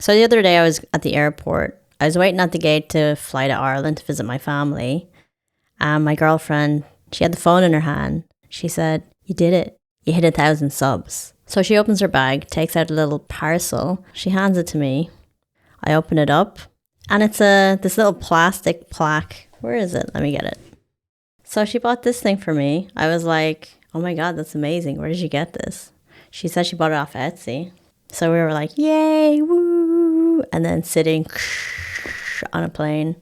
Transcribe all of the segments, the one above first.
So the other day I was at the airport. I was waiting at the gate to fly to Ireland to visit my family. And my girlfriend, she had the phone in her hand. She said, "You did it. You hit 1,000 subs." So she opens her bag, takes out a little parcel. She hands it to me. I open it up and it's this little plastic plaque. Where is it? Let me get it. So she bought this thing for me. I was like, "Oh my God, that's amazing. Where did you get this?" She said she bought it off Etsy. So we were like, "Yay, woo." And then sitting on a plane,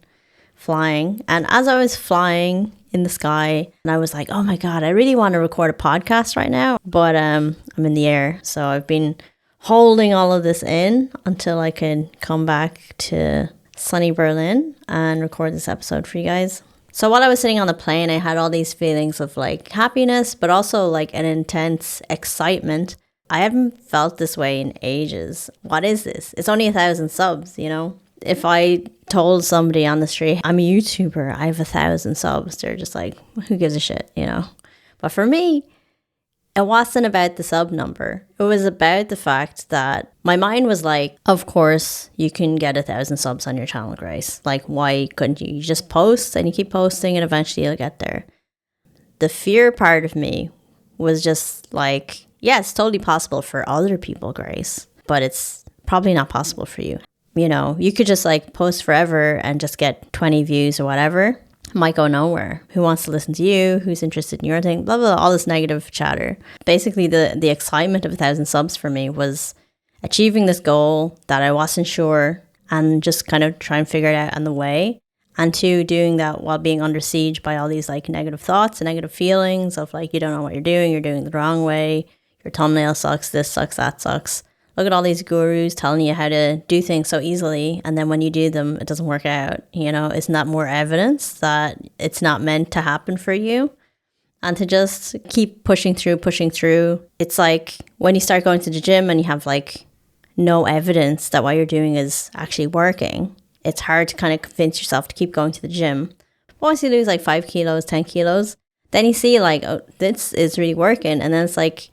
flying. And as I was flying in the sky, and I was like, "Oh my God, I really want to record a podcast right now." But I'm in the air. So I've been holding all of this in until I could come back to sunny Berlin and record this episode for you guys. So while I was sitting on the plane, I had all these feelings of like happiness, but also like an intense excitement. I haven't felt this way in ages. What is this? It's only 1,000 subs, you know? If I told somebody on the street, "I'm a YouTuber, I have 1,000 subs," they're just like, "Who gives a shit," you know? But for me, it wasn't about the sub number. It was about the fact that my mind was like, of course, you can get 1,000 subs on your channel, Grace. Like, why couldn't you? You just post and you keep posting and eventually you'll get there. The fear part of me was just like, yeah, it's totally possible for other people, Grace, but it's probably not possible for you. You know, you could just like post forever and just get 20 views or whatever. It might go nowhere. Who wants to listen to you? Who's interested in your thing? Blah, blah, blah, all this negative chatter. Basically, the excitement of 1,000 subs for me was achieving this goal that I wasn't sure and just kind of try and figure it out on the way. And two, doing that while being under siege by all these like negative thoughts and negative feelings of like, you don't know what you're doing it the wrong way. Your thumbnail sucks, this sucks, that sucks. Look at all these gurus telling you how to do things so easily, and then when you do them, it doesn't work out. You know, isn't that more evidence that it's not meant to happen for you? And to just keep pushing through. It's like when you start going to the gym and you have like no evidence that what you're doing is actually working, it's hard to kind of convince yourself to keep going to the gym. But once you lose like 5 kilos, 10 kilos, then you see like, oh, this is really working. And then it's like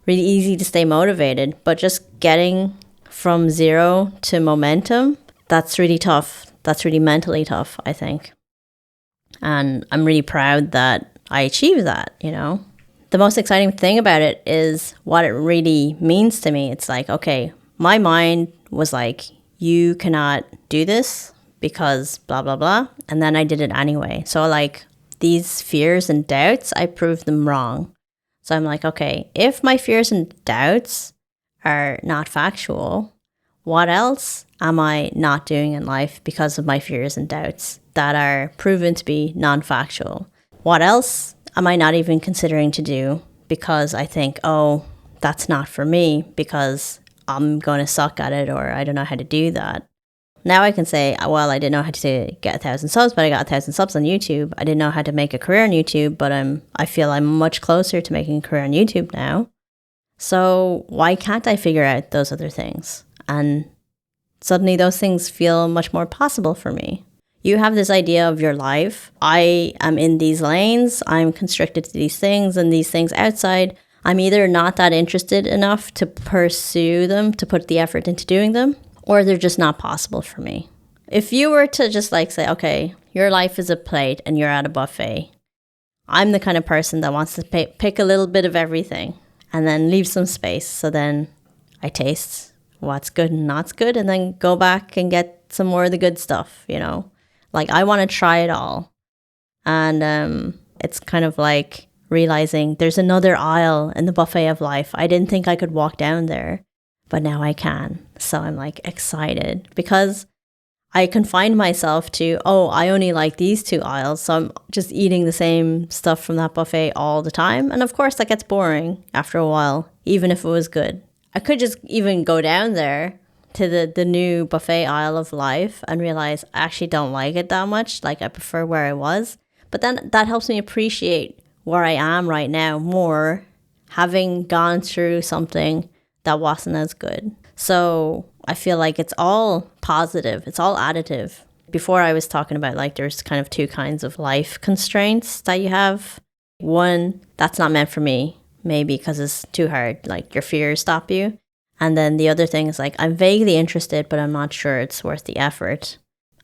really easy to stay motivated. But just getting from zero to momentum, that's really tough. That's really mentally tough, I think. And I'm really proud that I achieved that, you know. The most exciting thing about it is what it really means to me. It's like, okay, my mind was like, you cannot do this because blah, blah, blah. And then I did it anyway. So like these fears and doubts, I proved them wrong. So I'm like, okay, if my fears and doubts are not factual, what else am I not doing in life because of my fears and doubts that are proven to be non-factual? What else am I not even considering to do because I think, oh, that's not for me because I'm going to suck at it or I don't know how to do that. Now I can say, well, I didn't know how to get 1,000 subs, but I got 1,000 subs on YouTube. I didn't know how to make a career on YouTube, but I feel I'm much closer to making a career on YouTube now. So why can't I figure out those other things? And suddenly those things feel much more possible for me. You have this idea of your life. I am in these lanes. I'm constricted to these things and these things outside. I'm either not that interested enough to pursue them, to put the effort into doing them, or they're just not possible for me. If you were to just like say, okay, your life is a plate and you're at a buffet, I'm the kind of person that wants to pick a little bit of everything and then leave some space. So then I taste what's good and not good and then go back and get some more of the good stuff, you know? Like I want to try it all. And it's kind of like realizing there's another aisle in the buffet of life. I didn't think I could walk down there, but now I can. So I'm like excited because I confined myself to, oh, I only like these 2 aisles. So I'm just eating the same stuff from that buffet all the time. And of course that gets boring after a while, even if it was good. I could just even go down there to the new buffet aisle of life and realize I actually don't like it that much. Like I prefer where I was. But then that helps me appreciate where I am right now more, having gone through something that wasn't as good. So I feel like it's all positive. It's all additive. Before I was talking about like there's kind of 2 kinds of life constraints that you have. One, that's not meant for me, maybe because it's too hard, like your fears stop you. And then the other thing is like, I'm vaguely interested, but I'm not sure it's worth the effort.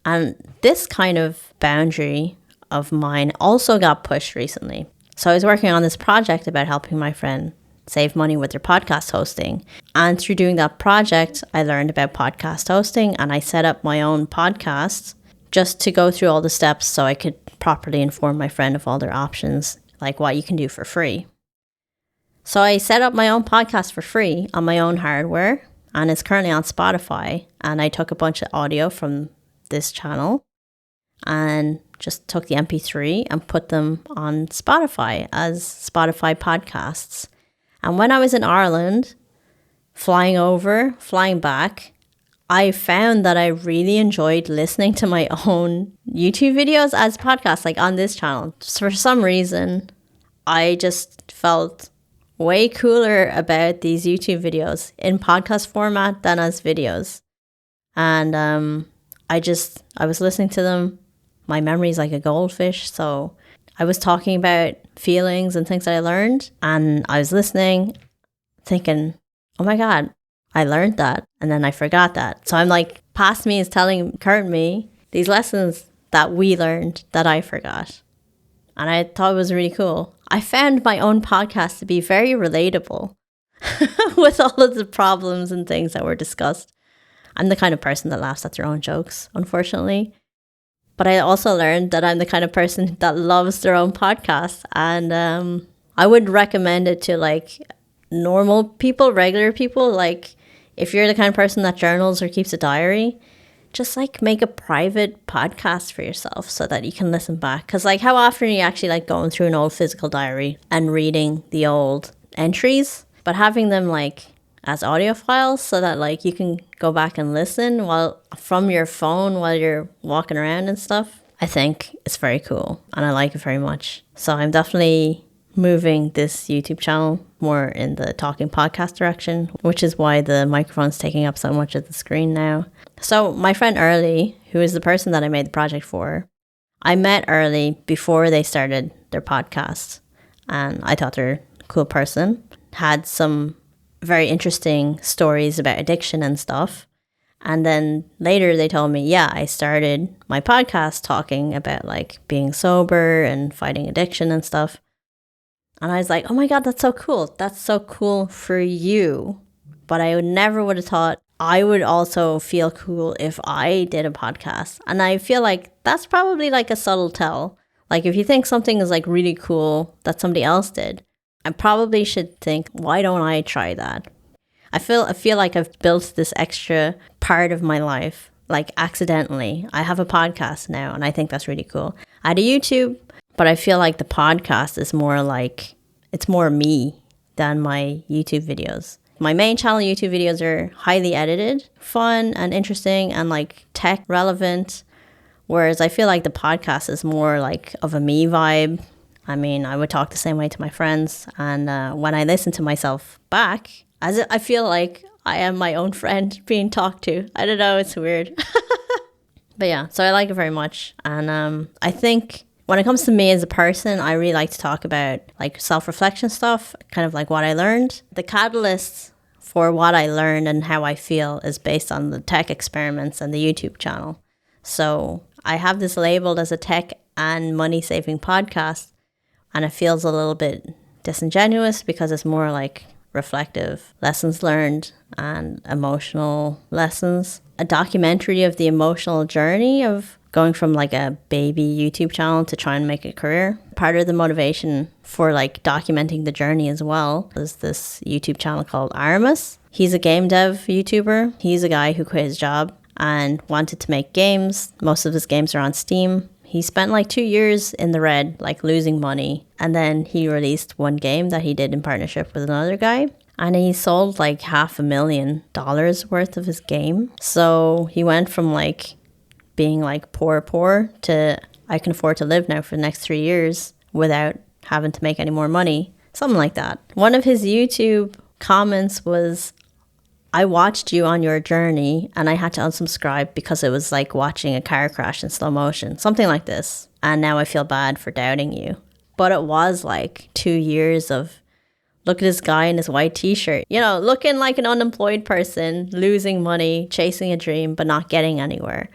And this kind of boundary of mine also got pushed recently. So I was working on this project about helping my friend save money with their podcast hosting. And through doing that project, I learned about podcast hosting, and I set up my own podcast just to go through all the steps so I could properly inform my friend of all their options, like what you can do for free. So I set up my own podcast for free on my own hardware, and it's currently on Spotify. And I took a bunch of audio from this channel and just took the MP3 and put them on Spotify as Spotify podcasts. And when I was in Ireland, flying over, flying back, I found that I really enjoyed listening to my own YouTube videos as podcasts, like on this channel. Just for some reason, I just felt way cooler about these YouTube videos in podcast format than as videos. And I was listening to them. My memory is like a goldfish. So I was talking about feelings and things that I learned. And I was listening, thinking, oh my God, I learned that. And then I forgot that. So I'm like, past me is telling current me these lessons that we learned that I forgot. And I thought it was really cool. I found my own podcast to be very relatable with all of the problems and things that were discussed. I'm the kind of person that laughs at their own jokes, unfortunately. But I also learned that I'm the kind of person that loves their own podcast. And I would recommend it to like normal people, regular people. Like if you're the kind of person that journals or keeps a diary, just like make a private podcast for yourself so that you can listen back. Because like how often are you actually like going through an old physical diary and reading the old entries, but having them like as audio files so that like you can go back and listen while from your phone while you're walking around and stuff. I think it's very cool and I like it very much. So I'm definitely moving this YouTube channel more in the talking podcast direction, which is why the microphone's taking up so much of the screen now. So my friend Early, who is the person that I made the project for, I met Early before they started their podcast, and I thought they're a cool person. Had some very interesting stories about addiction and stuff. And then later they told me, yeah, I started my podcast talking about like being sober and fighting addiction and stuff. And I was like, oh my God, that's so cool. That's so cool for you. But I never would have thought I would also feel cool if I did a podcast. And I feel like that's probably like a subtle tell. Like if you think something is like really cool that somebody else did, I probably should think, why don't I try that? I feel like I've built this extra part of my life, like accidentally. I have a podcast now, and I think that's really cool. I had a YouTube, but I feel like the podcast is more like, it's more me than my YouTube videos. My main channel YouTube videos are highly edited, fun and interesting and like tech relevant. Whereas I feel like the podcast is more like of a me vibe. I mean, I would talk the same way to my friends. And when I listen to myself back, I feel like I am my own friend being talked to. I don't know, it's weird. But yeah, so I like it very much. And I think when it comes to me as a person, I really like to talk about like self-reflection stuff, kind of like what I learned. The catalyst for what I learned and how I feel is based on the tech experiments and the YouTube channel. So I have this labeled as a tech and money-saving podcast, and it feels a little bit disingenuous because it's more like reflective lessons learned and emotional lessons. A documentary of the emotional journey of going from like a baby YouTube channel to try and make a career. Part of the motivation for like documenting the journey as well is this YouTube channel called Aramis. He's a game dev YouTuber. He's a guy who quit his job and wanted to make games. Most of his games are on Steam. He spent like 2 years in the red, like losing money. And then he released one game that he did in partnership with another guy. And he sold like $500,000 worth of his game. So he went from like being like poor to I can afford to live now for the next 3 years without having to make any more money. Something like that. One of his YouTube comments was, I watched you on your journey and I had to unsubscribe because it was like watching a car crash in slow motion. Something like this. And now I feel bad for doubting you. But it was like 2 years of Look at this guy in his white t-shirt, you know, looking like an unemployed person, losing money, chasing a dream, but not getting anywhere.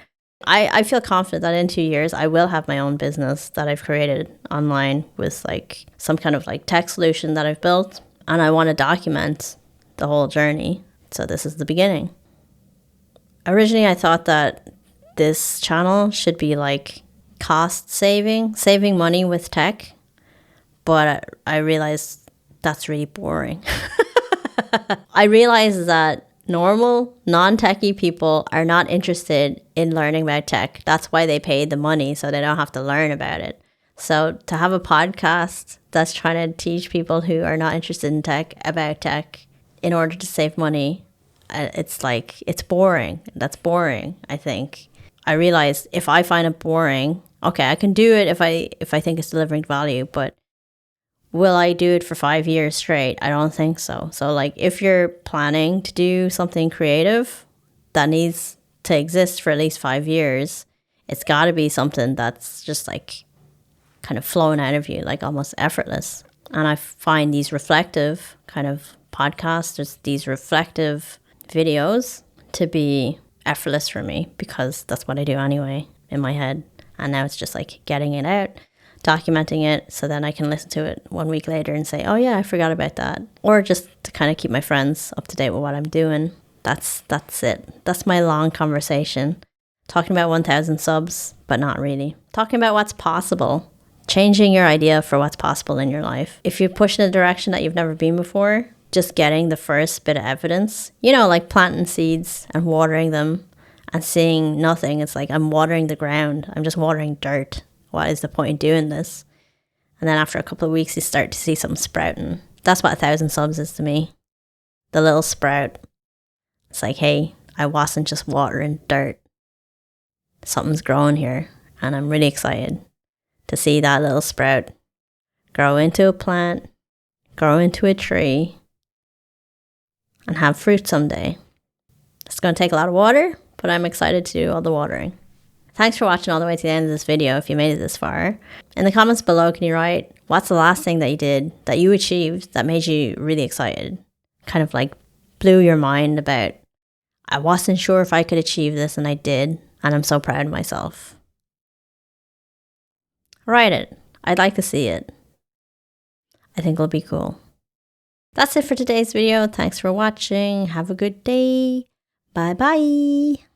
I feel confident that in 2 years, I will have my own business that I've created online with like some kind of like tech solution that I've built. And I want to document the whole journey. So this is the beginning. Originally, I thought that this channel should be like cost saving money with tech. But I realized that's really boring. I realized that normal, non-techie people are not interested in learning about tech. That's why they paid the money, so they don't have to learn about it. So to have a podcast that's trying to teach people who are not interested in tech about tech in order to save money, it's like, it's boring. That's boring, I think. I realized if I find it boring, okay, I can do it if I think it's delivering value, but will I do it for 5 years straight? I don't think so. So like if you're planning to do something creative that needs to exist for at least 5 years, it's got to be something that's just like kind of flowing out of you, like almost effortless. And I find these reflective kind of podcasts, these reflective videos to be effortless for me because that's what I do anyway in my head. And now it's just like getting it out, documenting it, so then I can listen to it 1 week later and say, oh yeah, I forgot about that. Or just to kind of keep my friends up to date with what I'm doing. That's it. That's my long conversation. Talking about 1,000 subs, but not really. Talking about what's possible. Changing your idea for what's possible in your life. If you push in a direction that you've never been before, just getting the first bit of evidence, you know, like planting seeds and watering them and seeing nothing. It's like I'm watering the ground. I'm just watering dirt. What is the point in doing this? And then after a couple of weeks, you start to see something sprouting. That's what 1,000 subs is to me. The little sprout. It's like, hey, I wasn't just watering dirt. Something's growing here. And I'm really excited to see that little sprout grow into a plant, grow into a tree, and have fruit someday. It's going to take a lot of water, but I'm excited to do all the watering. Thanks for watching all the way to the end of this video if you made it this far. In the comments below, can you write, what's the last thing that you did, that you achieved, that made you really excited? Kind of like blew your mind about, I wasn't sure if I could achieve this and I did, and I'm so proud of myself. Write it. I'd like to see it. I think it'll be cool. That's it for today's video. Thanks for watching. Have a good day. Bye bye.